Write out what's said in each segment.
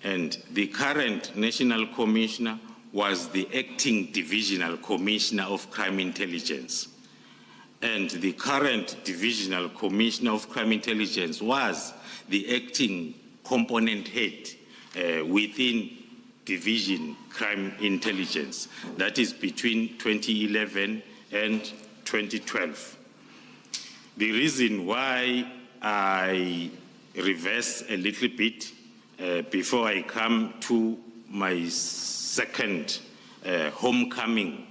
And the current National Commissioner was the acting Divisional Commissioner of Crime Intelligence. And the current Divisional Commissioner of Crime Intelligence was the acting component head within Division Crime Intelligence. That is between 2011 and 2012. The reason why I reverse a little bit before I come to my second homecoming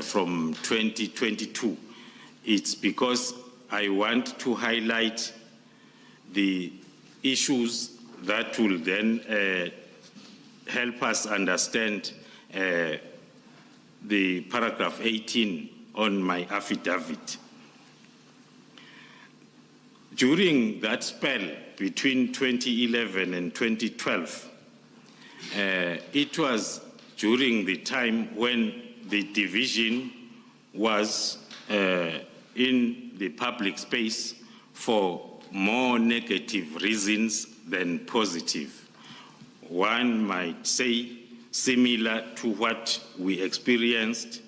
from 2022, it's because I want to highlight the issues that will then help us understand the paragraph 18 on my affidavit. During that spell between 2011 and 2012, it was during the time when the division was in the public space for more negative reasons than positive. One might say similar to what we experienced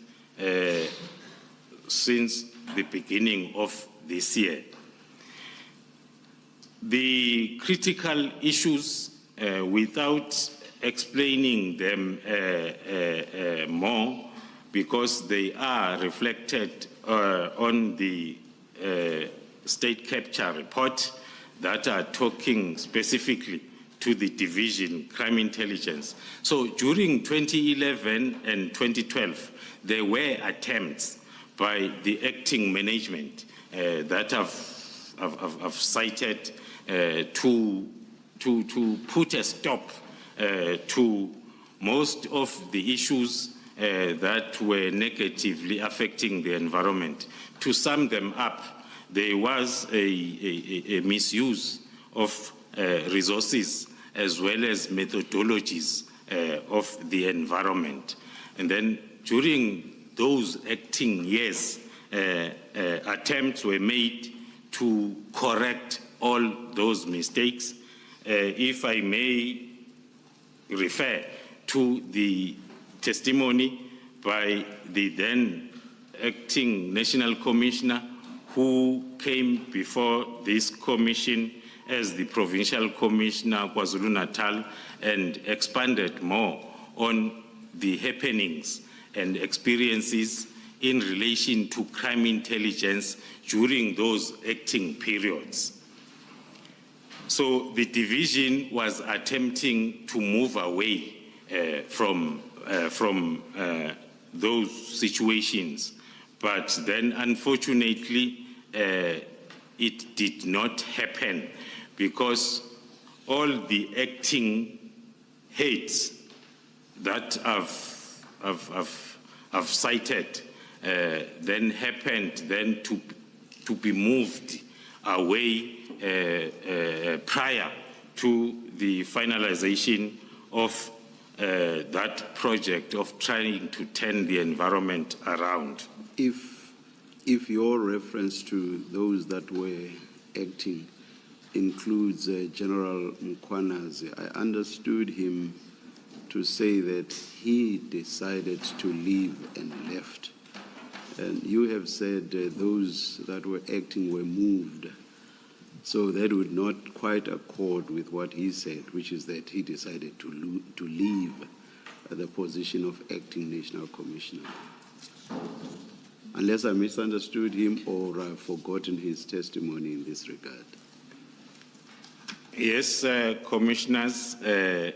since the beginning of this year. The critical issues, without explaining them more, because they are reflected on the state capture report that are talking specifically to the division crime intelligence. So during 2011 and 2012, there were attempts by the acting management that I've cited to put a stop to most of the issues that were negatively affecting the environment. To sum them up, there was a misuse of resources as well as methodologies of the environment. And then during those acting years, attempts were made to correct all those mistakes. If I may refer to the testimony by the then acting National Commissioner who came before this commission as the Provincial Commissioner KwaZulu-Natal and expanded more on the happenings and experiences in relation to crime intelligence during those acting periods. So the division was attempting to move away from those situations, but then unfortunately it did not happen because all the acting heads that I've cited then happened then to be moved away prior to the finalization of that project of trying to turn the environment around. If your reference to those that were acting includes General Mkhwanazi, I understood him to say that he decided to leave and left. And you have said those that were acting were moved. So that would not quite accord with what he said, which is that he decided to leave the position of acting National Commissioner. Unless I misunderstood him or I've forgotten his testimony in this regard. Yes, Commissioners, in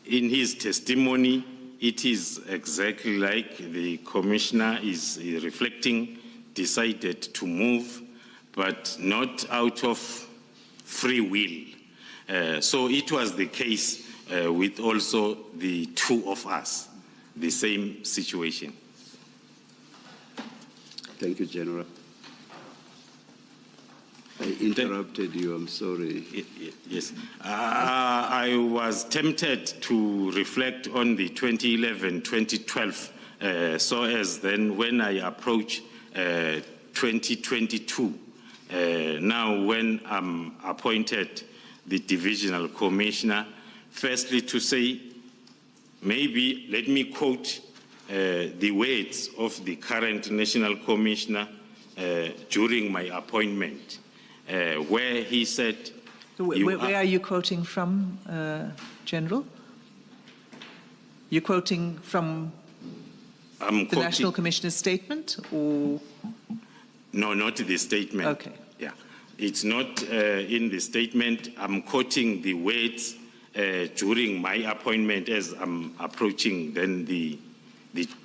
his testimony, it is exactly like the Commissioner is reflecting, decided to move, but not out of free will. So it was the case with also the two of us, the same situation. Thank you, General. I interrupted you, I'm sorry. Yes. I was tempted to reflect on the 2011-2012, so as then when I approach 2022, now when I'm appointed the Divisional Commissioner firstly to say, maybe let me quote the words of the current National Commissioner during my appointment, where he said, So where are you quoting from, General? You're quoting from the National Commissioner's statement, or? No, not the statement. Okay. Yeah, it's not in the statement. I'm quoting the words during my appointment as I'm approaching then the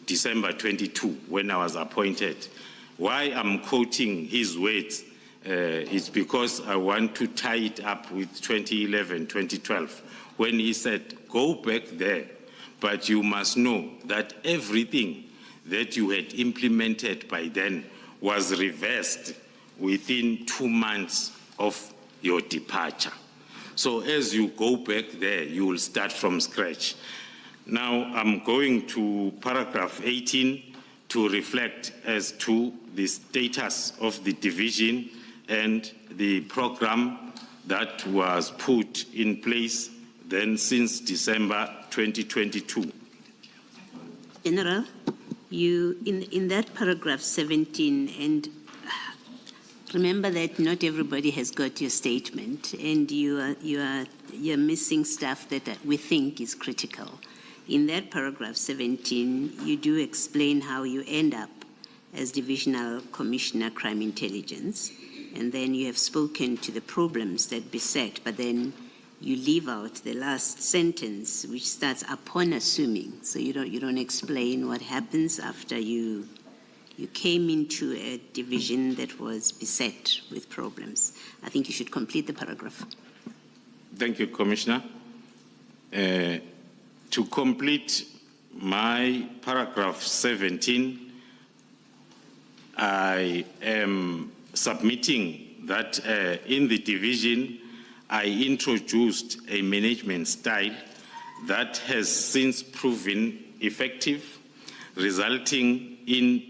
December 22 when I was appointed. Why I'm quoting his words is because I want to tie it up with 2011, 2012, when he said, go back there, but you must know that everything that you had implemented by then was reversed within 2 months of your departure. So as you go back there, you will start from scratch. Now I'm going to paragraph 18 to reflect as to the status of the division and the program that was put in place then since December 2022. General, you in that paragraph 17, and remember that not everybody has got your statement, and you're missing stuff that we think is critical. In that paragraph 17, you do explain how you end up as Divisional Commissioner Crime Intelligence, and then you have spoken to the problems that beset, but then you leave out the last sentence, which starts upon assuming. So you don't explain what happens after you came into a division that was beset with problems. I think you should complete the paragraph. Thank you, Commissioner. To complete my paragraph 17, I am submitting that in the division, I introduced a management style that has since proven effective, resulting in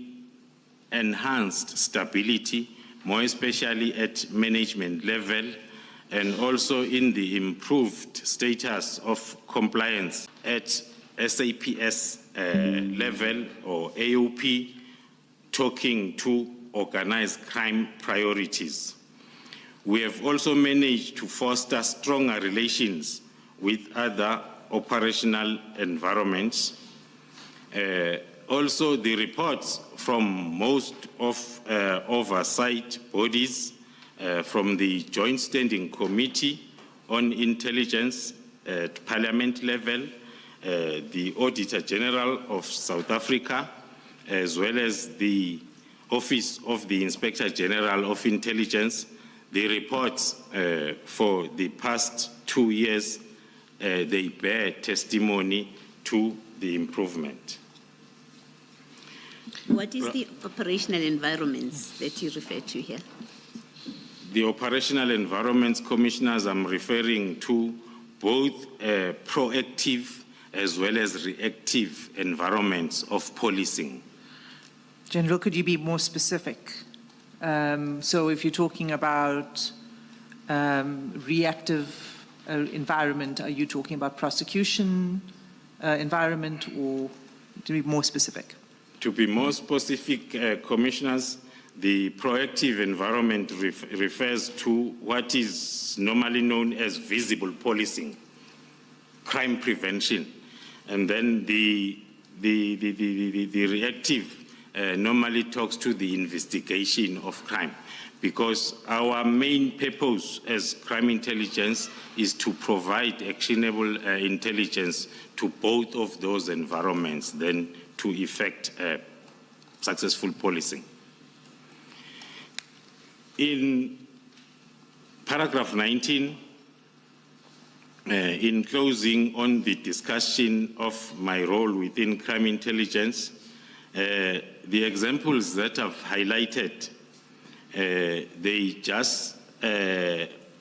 enhanced stability, more especially at management level, and also in the improved status of compliance at SAPS level or AOP, talking to organized crime priorities. We have also managed to foster stronger relations with other operational environments. Also, the reports from most of oversight bodies, from the Joint Standing Committee on Intelligence at Parliament level, the Auditor General of South Africa, as well as the Office of the Inspector General of Intelligence, the reports for the past 2 years, they bear testimony to the improvement. What is the operational environments that you refer to here? The operational environments, Commissioners, I'm referring to both proactive as well as reactive environments of policing. General, could you be more specific? So if you're talking about reactive environment, are you talking about prosecution environment, or to be more specific? To be more specific, Commissioners, the proactive environment refers to what is normally known as visible policing, crime prevention, and then the reactive normally talks to the investigation of crime, because our main purpose as crime intelligence is to provide actionable intelligence to both of those environments, then to effect successful policing. In paragraph 19, in closing on the discussion of my role within crime intelligence, the examples that I've highlighted, they just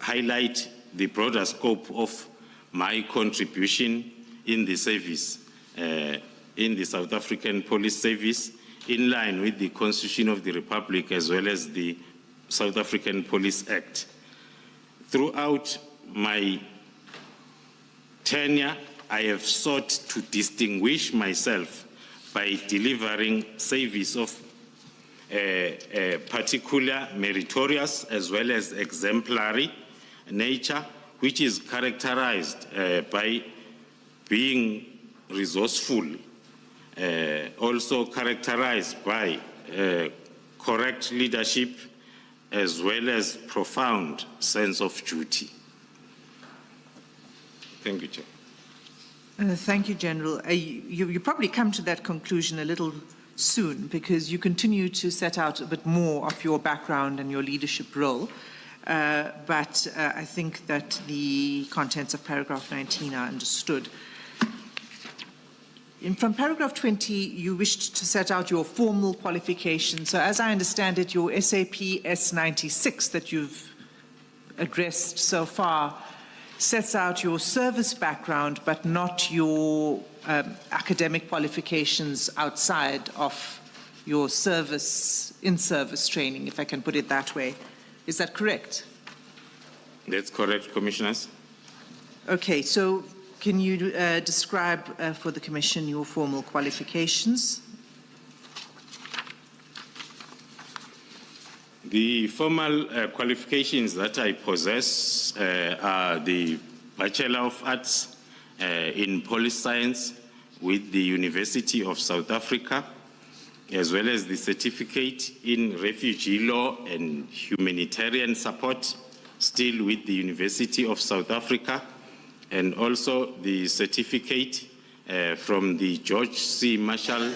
highlight the broader scope of my contribution in the service, in the South African Police Service, in line with the Constitution of the Republic as well as the South African Police Act. Throughout my tenure, I have sought to distinguish myself by delivering service of particular meritorious as well as exemplary nature, which is characterized by being resourceful, also characterized by correct leadership as well as profound sense of duty. Thank you, Chair. Thank you, General. You probably come to that conclusion a little soon because you continue to set out a bit more of your background and your leadership role. But I think that the contents of paragraph 19 are understood. From paragraph 20, you wished to set out your formal qualifications. So as I understand it, your SAP S96 that you've addressed so far sets out your service background, but not your academic qualifications outside of your service, in-service training, if I can put it that way. Is that correct? That's correct, Commissioners. Okay, so can you describe for the Commission your formal qualifications? The formal qualifications that I possess are the Bachelor of Arts in Policy Science with the University of South Africa, as well as the Certificate in Refugee Law and Humanitarian Support, still with the University of South Africa, and also the certificate from the George C. Marshall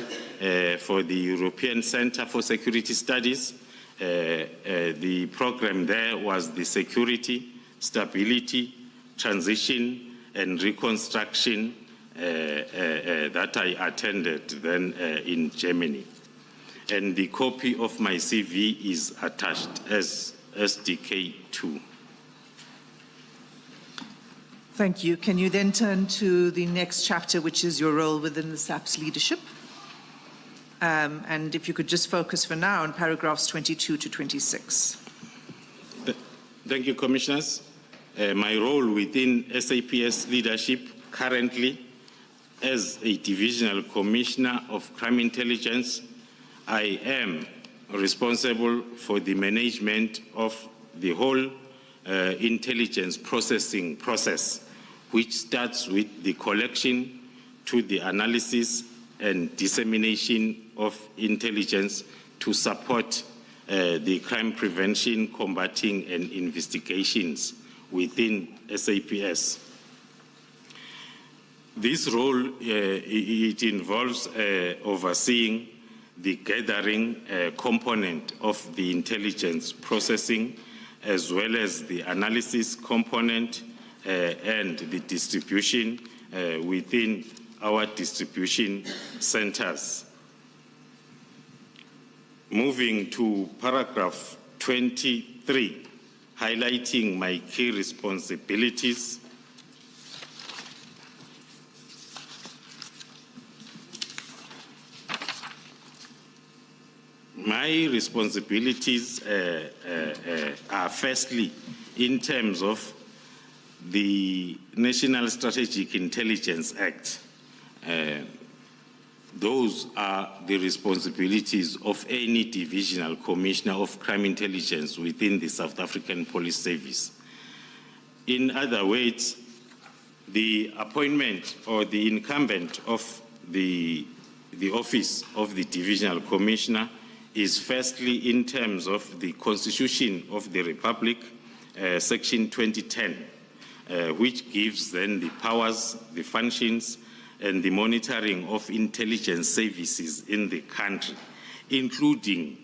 for the European Center for Security Studies. The program there was the Security, Stability, Transition and Reconstruction that I attended then in Germany. And the copy of my CV is attached as SDK 2. Thank you. Can you then turn to the next chapter, which is your role within the SAP's leadership? And if you could just focus for now on paragraphs 22 to 26. Thank you, Commissioners. My role within SAPS leadership currently as a Divisional Commissioner of Crime Intelligence, I am responsible for the management of the whole intelligence processing process, which starts with the collection to the analysis and dissemination of intelligence to support the crime prevention, combating, and investigations within SAPS. This role, it involves overseeing the gathering component of the intelligence processing, as well as the analysis component and the distribution within our distribution centers. Moving to paragraph 23, highlighting my key responsibilities. My responsibilities are firstly in terms of the National Strategic Intelligence Act. Those are the responsibilities of any divisional commissioner of crime intelligence within the South African Police Service. In other words, the appointment or the incumbent of the office of the divisional commissioner is firstly in terms of the Constitution of the Republic, Section 2010, which gives then the powers, the functions, and the monitoring of intelligence services in the country, including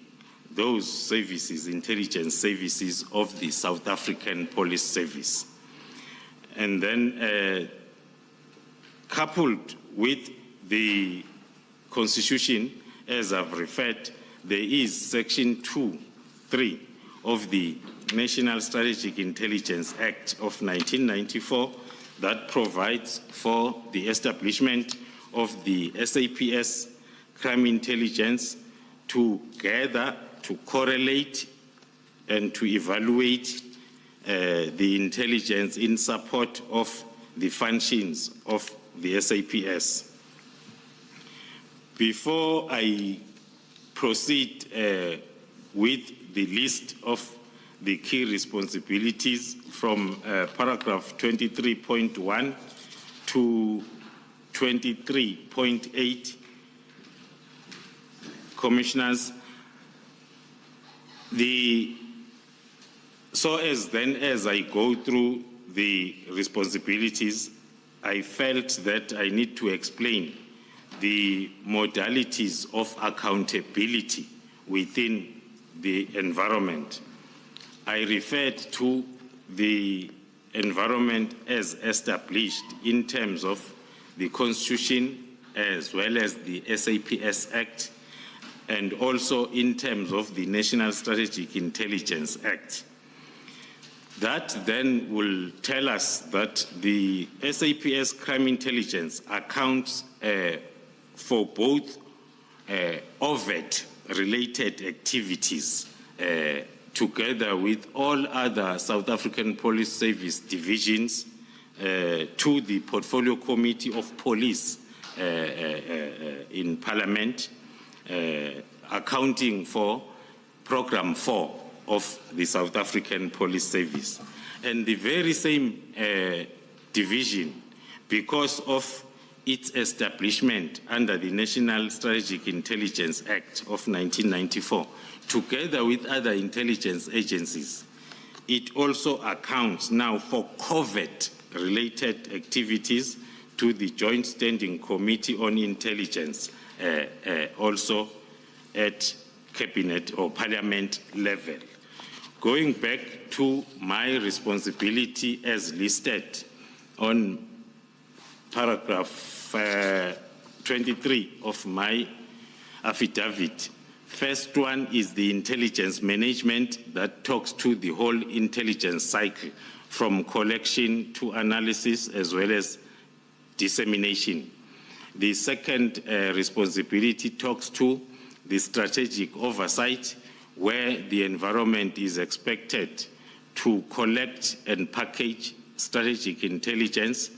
those services, intelligence services of the South African Police Service. And then coupled with the Constitution, as I've referred, there is Section 2(3) of the National Strategic Intelligence Act of 1994 that provides for the establishment of the SAPS crime intelligence to gather, to correlate, and to evaluate the intelligence in support of the functions of the SAPS. Before I proceed with the list of the key responsibilities from paragraph 23.1 to 23.8, Commissioners, as I go through the responsibilities, I felt that I need to explain the modalities of accountability within the environment. I referred to the environment as established in terms of the Constitution as well as the SAPS Act, and also in terms of the National Strategic Intelligence Act. That then will tell us that the SAPS crime intelligence accounts for both overt-related activities together with all other South African Police Service divisions to the Portfolio Committee of Police in Parliament, accounting for Program 4 of the South African Police Service. And the very same division, because of its establishment under the National Strategic Intelligence Act of 1994, together with other intelligence agencies, it also accounts now for covert-related activities to the Joint Standing Committee on Intelligence, also at cabinet or parliament level. Going back to my responsibility as listed on paragraph 23 of my affidavit, first one is the intelligence management that talks to the whole intelligence cycle from collection to analysis as well as dissemination. The second responsibility talks to the strategic oversight, where the environment is expected to collect and package strategic intelligence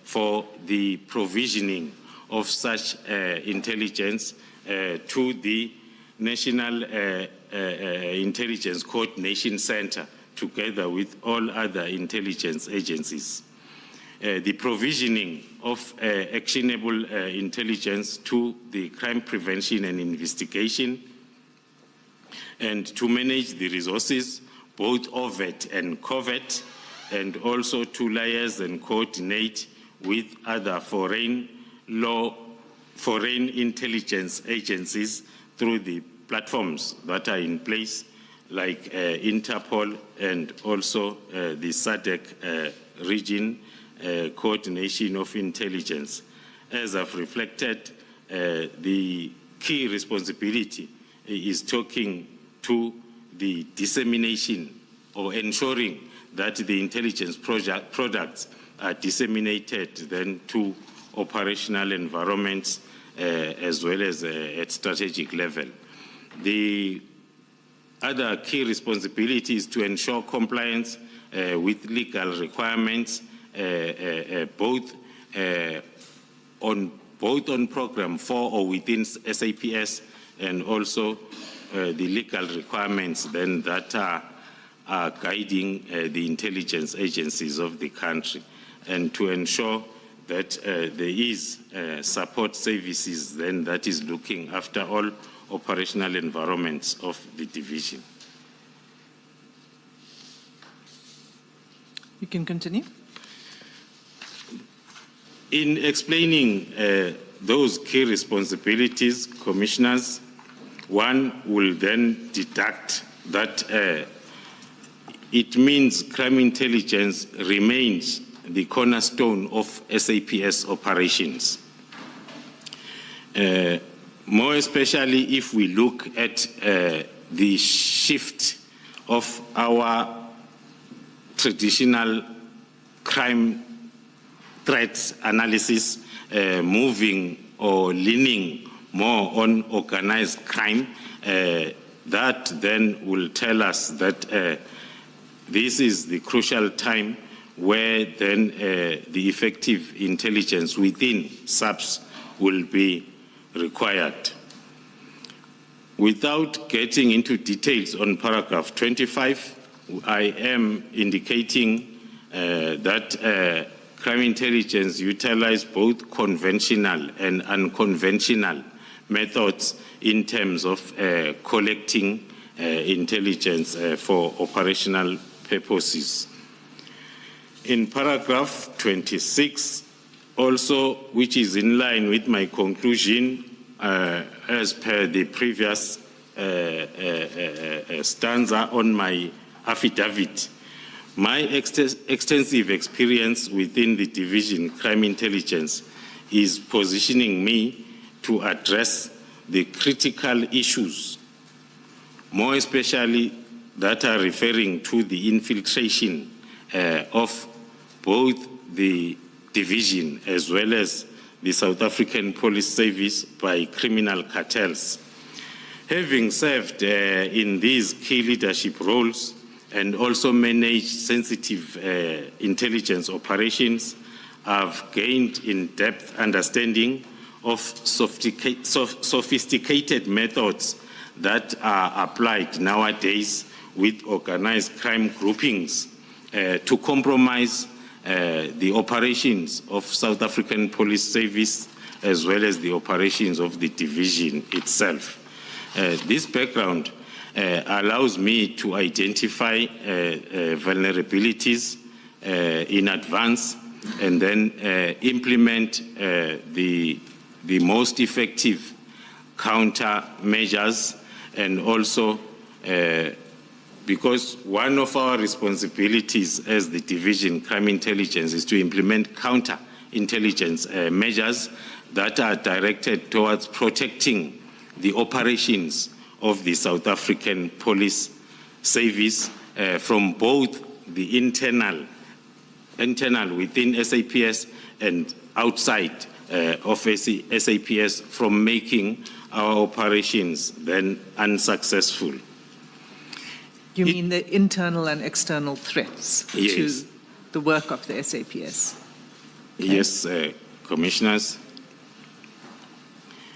for the provisioning of such intelligence to the National Intelligence Coordination Center, together with all other intelligence agencies. The provisioning of actionable intelligence to the crime prevention and investigation, and to manage the resources, both overt and covert, and also to liaise and coordinate with other foreign intelligence agencies through the platforms that are in place, like Interpol and also the SADC region coordination of intelligence. As I've reflected, the key responsibility is talking to the dissemination or ensuring that the intelligence products are disseminated then to operational environments as well as at strategic level. The other key responsibility is to ensure compliance with legal requirements, both on Program 4 or within SAPS, and also the legal requirements then that are guiding the intelligence agencies of the country, and to ensure that there is support services then that is looking after all operational environments of the division. You can continue. In explaining those key responsibilities, Commissioners, one will then deduct that it means crime intelligence remains the cornerstone of SAPS operations. More especially if we look at the shift of our traditional crime threat analysis, moving or leaning more on organized crime, that then will tell us that this is the crucial time where then the effective intelligence within SAPS will be required. Without getting into details on paragraph 25, I am indicating that crime intelligence utilize both conventional and unconventional methods in terms of collecting intelligence for operational purposes. In paragraph 26, also, which is in line with my conclusion, as per the previous stanza on my affidavit, my extensive experience within the division crime intelligence is positioning me to address the critical issues, more especially that are referring to the infiltration of both the division as well as the South African Police Service by criminal cartels. Having served in these key leadership roles and also managed sensitive intelligence operations, I've gained in-depth understanding of sophisticated methods that are applied nowadays with organized crime groupings to compromise the operations of South African Police Service as well as the operations of the division itself. This background allows me to identify vulnerabilities in advance and then implement the most effective countermeasures, and also because one of our responsibilities as the division crime intelligence is to implement counter-intelligence measures that are directed towards protecting the operations of the South African Police Service from both the internal within SAPS and outside of SAPS from making our operations then unsuccessful. You mean the internal and external threats to the work of the SAPS? Yes, Commissioners.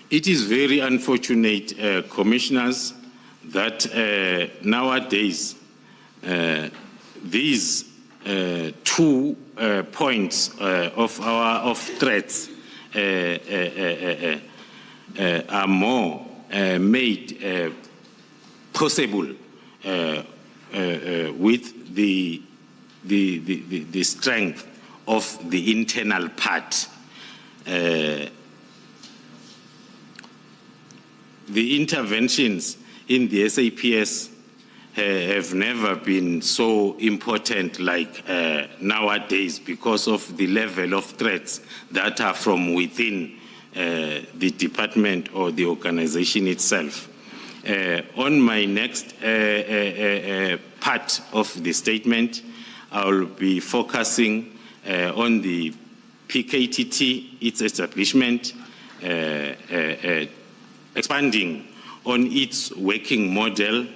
It is very unfortunate, Commissioners, that nowadays these 2 points of threats are more made possible with the strength of the internal part. The interventions in the SAPS have never been so important like nowadays because of the level of threats that are from within the department or the organization itself. On my next part of the statement, I will be focusing on the PKTT, its establishment, expanding on its working model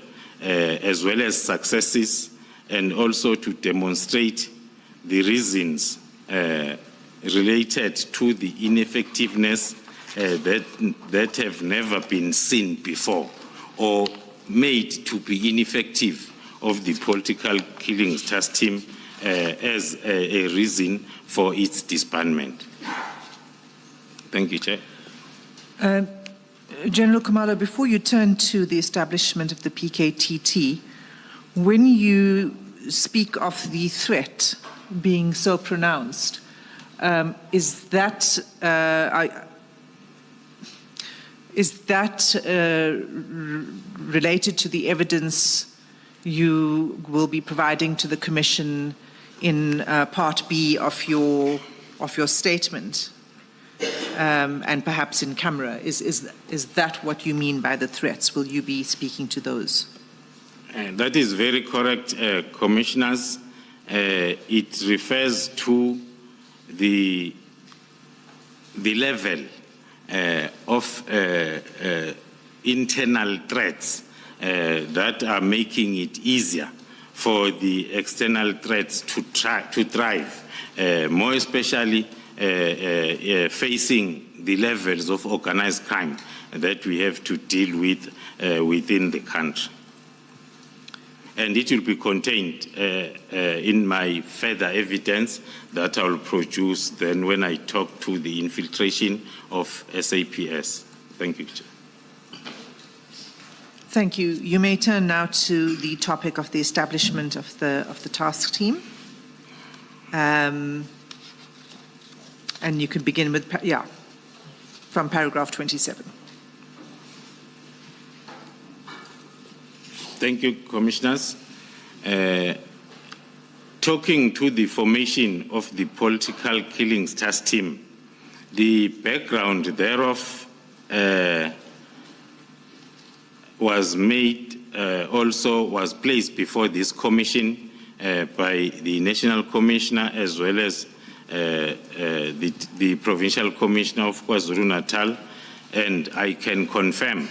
as well as successes, and also to demonstrate the reasons related to the ineffectiveness that have never been seen before or made to be ineffective of the political killings task team as a reason for its disbandment. Thank you, Chair. General Khumalo, before you turn to the establishment of the PKTT, when you speak of the threat being so pronounced, is that related to the evidence you will be providing to the Commission in Part B of your statement, and perhaps in camera? Is that what you mean by the threats? Will you be speaking to those? That is very correct, Commissioners. It refers to the level of internal threats that are making it easier for the external threats to thrive, more especially facing the levels of organized crime that we have to deal with within the country. And it will be contained in my further evidence that I will produce then when I talk to the infiltration of SAPS. Thank you, Chair. Thank you. You may turn now to the topic of the establishment of the task team. And you can begin with, from paragraph 27. Thank you, Commissioners. Talking to the formation of the political killings task team, the background thereof was placed before this commission by the National Commissioner as well as the Provincial Commissioner of KwaZulu-Natal, and I can confirm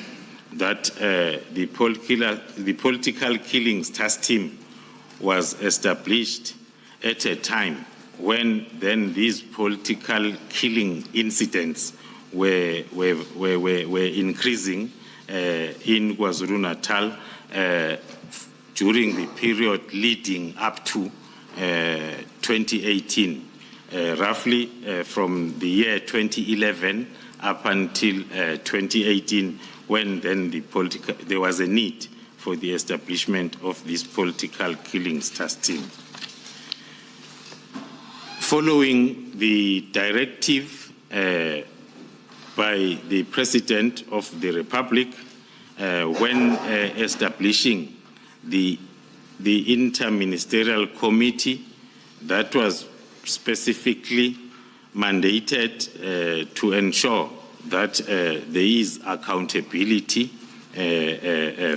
that the political killings task team was established at a time when then these political killing incidents were increasing in KwaZulu-Natal during the period leading up to 2018, roughly from the year 2011 up until 2018, when then there was a need for the establishment of this political killings task team. Following the directive by the President of the Republic when establishing the interministerial committee that was specifically mandated to ensure that there is accountability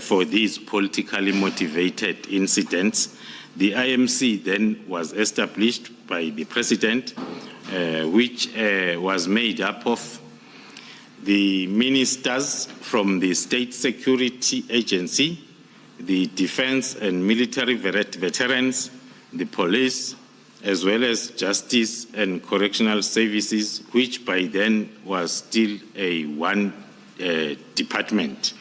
for these politically motivated incidents. The IMC then was established by the President, which was made up of the ministers from the State Security Agency, the Defense and Military Veterans, the police, as well as Justice and Correctional Services, which by then was still a one department.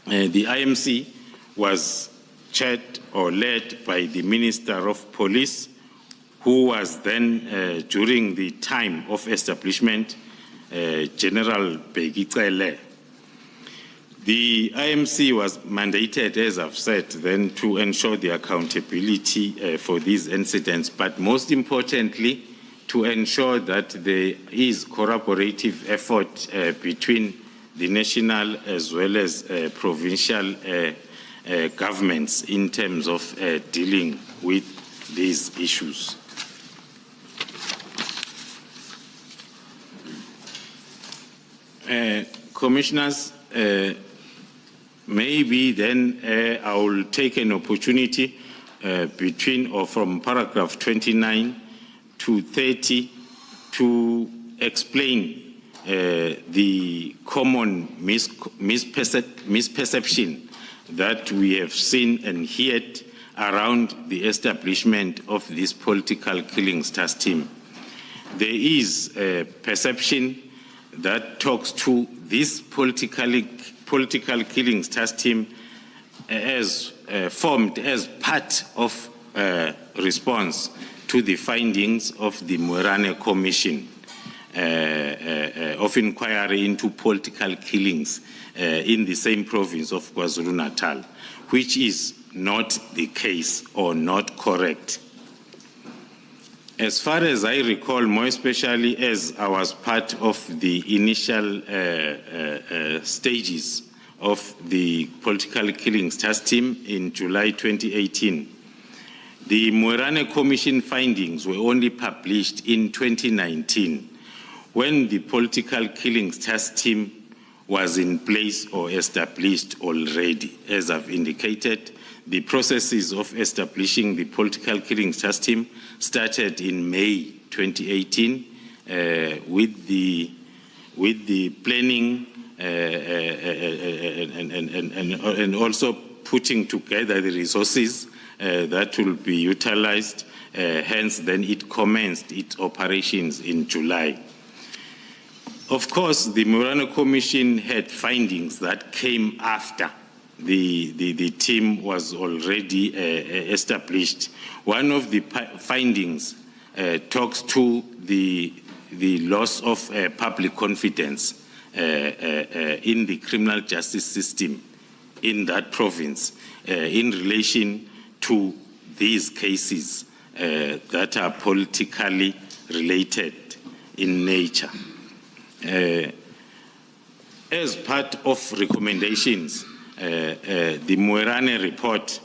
The IMC was chaired or led by the Minister of Police, who was then, during the time of establishment, General Begicele. The IMC was mandated, as I've said, then to ensure the accountability for these incidents, but most importantly, to ensure that there is corroborative effort between the national as well as provincial governments in terms of dealing with these issues. Commissioners, maybe then I will take an opportunity from paragraph 29 to 30 to explain the common misperception that we have seen and heard around the establishment of this political killings task team. There is a perception that talks to this political killings task team as formed as part of response to the findings of the Moerane Commission of inquiry into political killings in the same province of KwaZulu-Natal, which is not the case or not correct. As far as I recall, more especially as I was part of the initial stages of the political killings task team in July 2018, the Moerane Commission findings were only published in 2019, when the political killings task team was in place or established already. As I've indicated, the processes of establishing the political killings task team started in May 2018 with the planning and also putting together the resources that will be utilized. Hence, then it commenced its operations in July. Of course, the Morano Commission had findings that came after the team was already established. One of the findings talks to the loss of public confidence in the criminal justice system in that province in relation to these cases that are politically related in nature. As part of recommendations, the Moerane report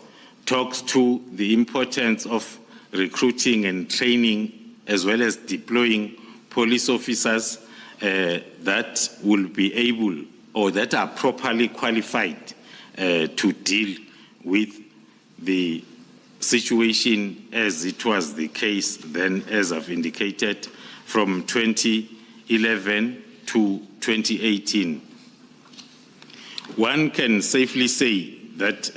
talks to the importance of recruiting and training as well as deploying police officers that will be able or that are properly qualified to deal with the situation as it was the case then, as I've indicated, from 2011 to 2018. One can safely say that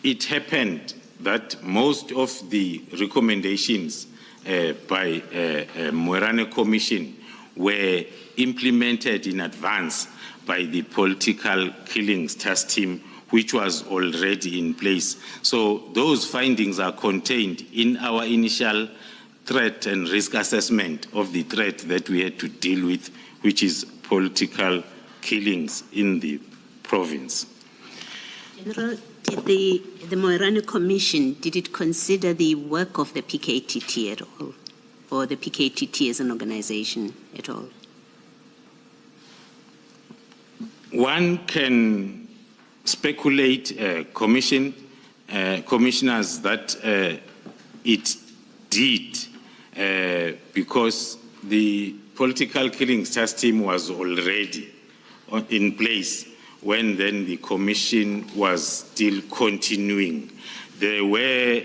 it happened that most of the recommendations by Moerane Commission were implemented in advance by the political killings task team, which was already in place. So those findings are contained in our initial threat and risk assessment of the threat that we had to deal with, which is political killings in the province. General, did the Moerane Commission, did it consider the work of the PKTT at all, or the PKTT as an organization at all? One can speculate, commissioners, that it did because the political killings task team was already in place when then the commission was still continuing. There were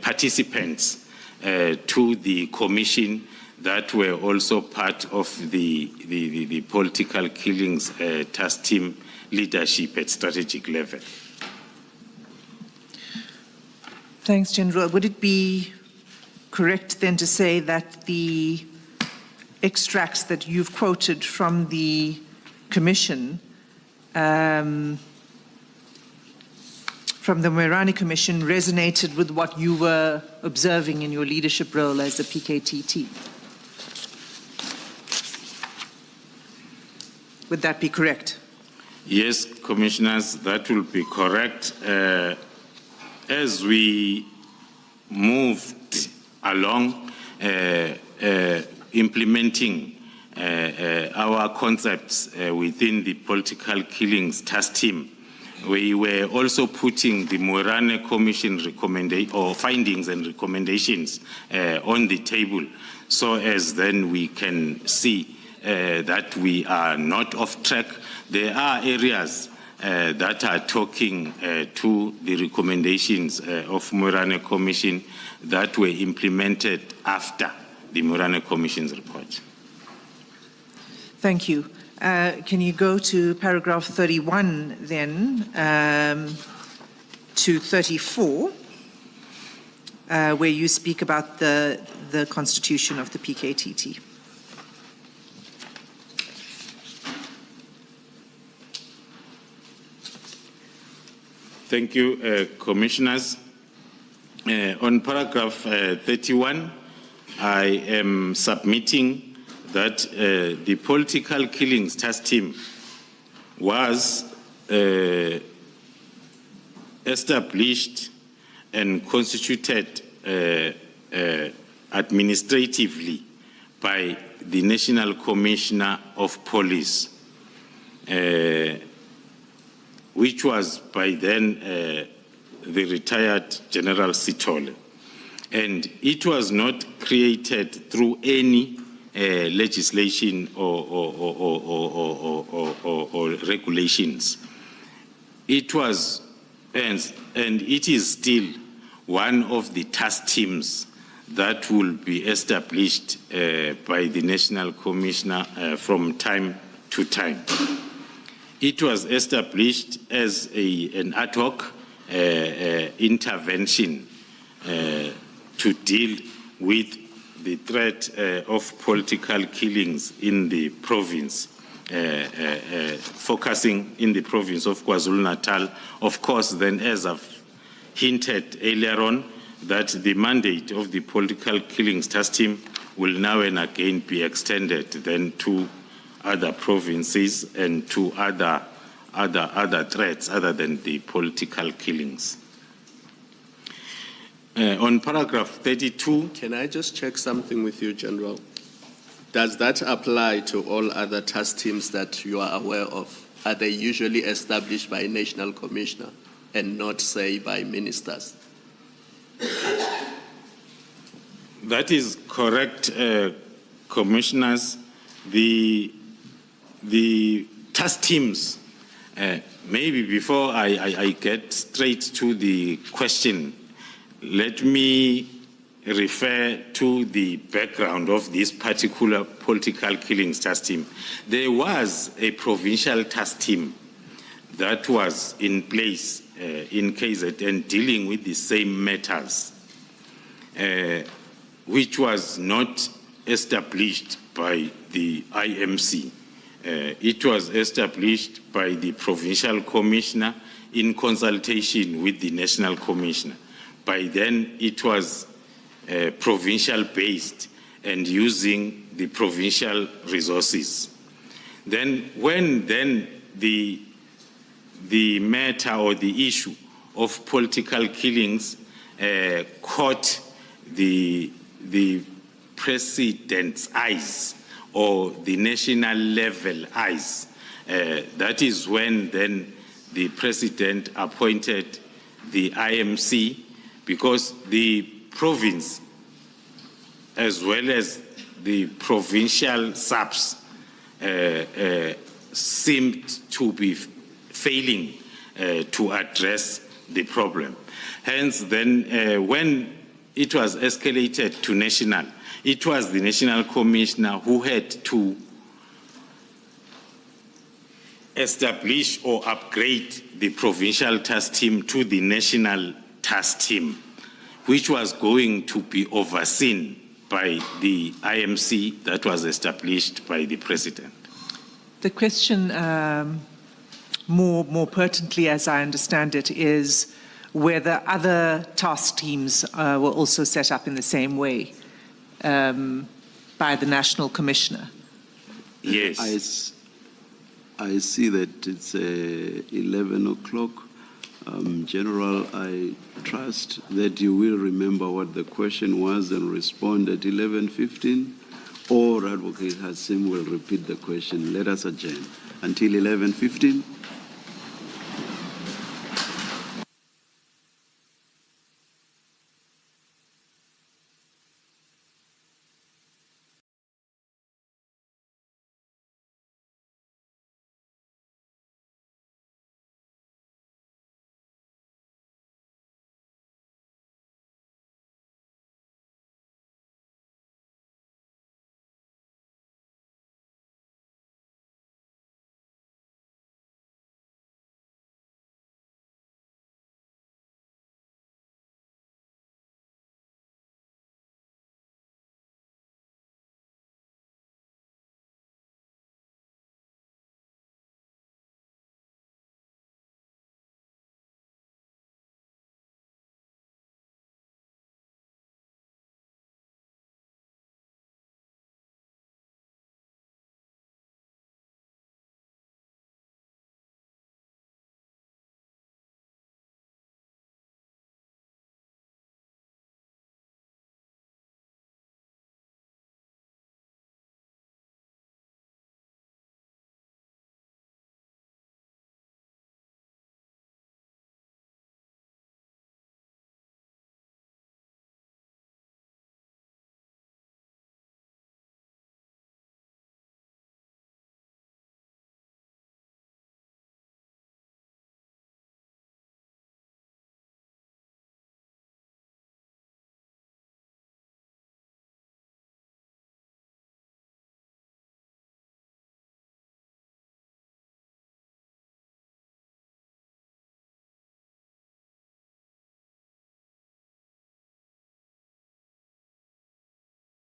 participants to the commission that were also part of the political killings task team leadership at strategic level. Thanks, General. Would it be correct then to say that the extracts that you've quoted from the Commission, from the Moerane Commission, resonated with what you were observing in your leadership role as the PKTT? Would that be correct? Yes, Commissioners, that will be correct. As we moved along implementing our concepts within the political killings task team, we were also putting the Moerane Commission findings and recommendations on the table, so as then we can see that we are not off track. There are areas that are talking to the recommendations of Moerane Commission that were implemented after the Moerane Commission's report. Thank you. Can you go to paragraph 31 then, to 34, where you speak about the constitution of the PKTT? Thank you, Commissioners. On paragraph 31, I am submitting that the political killings task team was established and constituted administratively by the National Commissioner of Police, which was by then the retired General Sithole. And it was not created through any legislation or regulations. It was, and it is still one of the task teams that will be established by the National Commissioner from time to time. It was established as an ad hoc intervention to deal with the threat of political killings in the province, focusing in the province of KwaZulu-Natal. Of course, then, as I've hinted earlier on, that the mandate of the political killings task team will now and again be extended then to other provinces and to other threats other than the political killings. On paragraph 32. Can I just check something with you, General? Does that apply to all other task teams that you are aware of? Are they usually established by a national commissioner and not, say, by ministers? That is correct, commissioners. The task teams, maybe before I get straight to the question, let me refer to the background of this particular political killings task team. There was a provincial task team that was in place in KZN dealing with the same matters, which was not established by the IMC. It was established by the provincial commissioner in consultation with the national commissioner. By then, it was provincial-based and using the provincial resources. Then, when the matter or the issue of political killings caught the president's eyes or the national level eyes, that is when then the president appointed the IMC, because the province as well as the provincial subs seemed to be failing to address the problem. Hence, then, when it was escalated to national, it was the national commissioner who had to establish or upgrade the provincial task team to the national task team, which was going to be overseen by the IMC that was established by the president. The question, more pertinently, as I understand it, is whether other task teams were also set up in the same way by the national commissioner. Yes. I see that it's 11 o'clock. General, I trust that you will remember what the question was and respond at 11:15, or Advocate Hassim will repeat the question. Let us adjourn until 11:15.